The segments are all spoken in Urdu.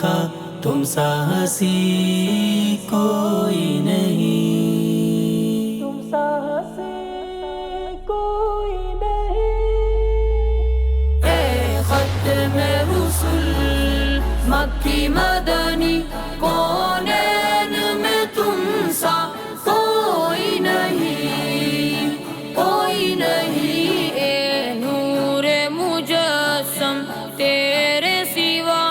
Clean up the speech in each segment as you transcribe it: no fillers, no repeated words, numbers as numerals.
آقا تم سا ہنسی کوئی نہیں، تم سا ہنسی کوئی نہیں۔ اے ختم رسل مکی مدنی کونین میں تم سا کوئی نہیں، کوئی نہیں۔ اے نور مجسم تیرے سوا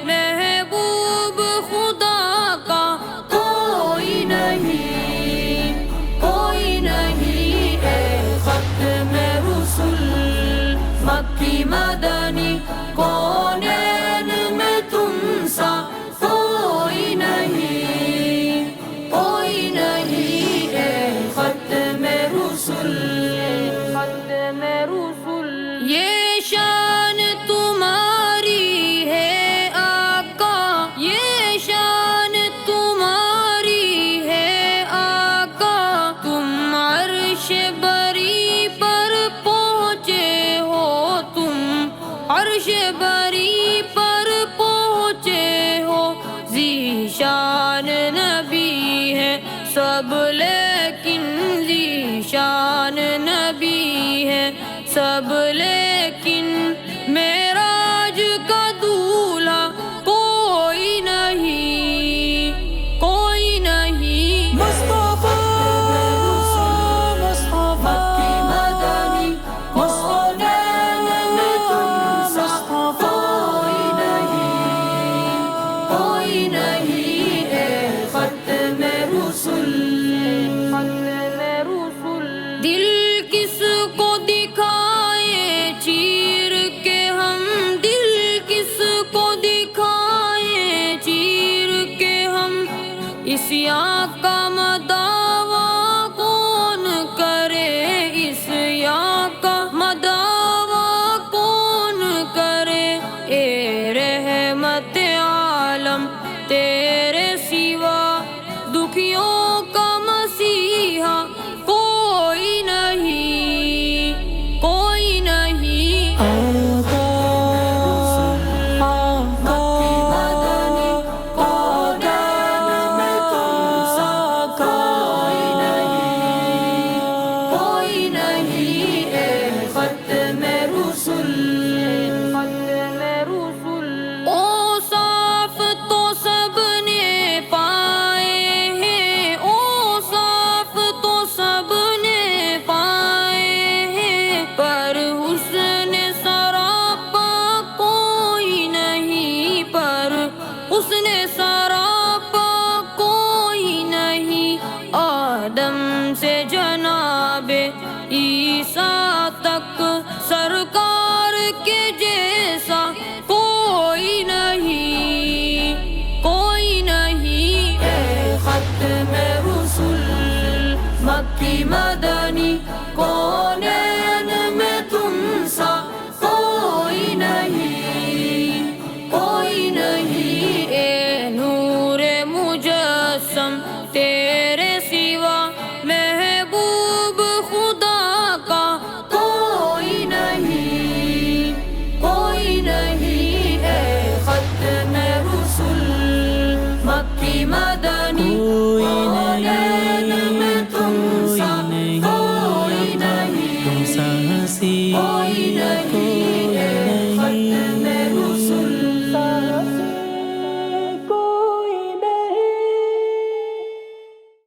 محبوب خدا کا کوئی نہیں، کوئی نہیں۔ اے ختم رسل مکی مدنی کونین میں تم سا کوئی نہیں، کوئی نہیں۔ اے ختم رسل، ختم رسل، یہ شان تمہاری ہے آقا، یہ شان تمہاری ہے آقا، تم عرش بری پر پہنچے ہو، تم عرش بری پر پہنچے ہو۔ ذیشان نبی ہے سب لیکن ذیشان نبی ہے سب لیکن معراج کا دولہا کوئی نہیں، کوئی نہیں۔ مصطفیٰ مصطفیٰ مدنی کونین میں تم سا کوئی نہیں، کوئی نہیں۔ اے ختم رسل، ختم رسل، دل کس کو دکھائے چیر کے ہم، دل کس کو دکھائے چیر کے ہم، اس آقا کا مداوا کون کرے، اس آقا کا مداوا کون کرے۔ اے رحمت عالم تیرے سوا دکھیوں کا مسیحا کوئی نہیں، کوئی نہیں۔ آقا آقا کونین میں تم سا کوئی نہیں، کوئی نہیں۔ اے ختم رسل، ختم رسل، اوصاف تو سب نے پائے ہیں، اوصاف تو سب نے پائے ہیں، پر حسن سراپا کوئی نہیں، پر حسن سراپا کوئی نہیں۔ آدم سے جناب عیسیٰ تک سرکار کے جیسا کوئی نہیں، کوئی نہیں۔ اے ختم رسل مکی مدنی کونین میں تم سا کوئی نہیں، کوئی نہیں۔ اے نور مجسم تیرے سوا محبوب خدا کا کوئی نہیں، کوئی نہیں۔ اے ختم رسل مکی مدنی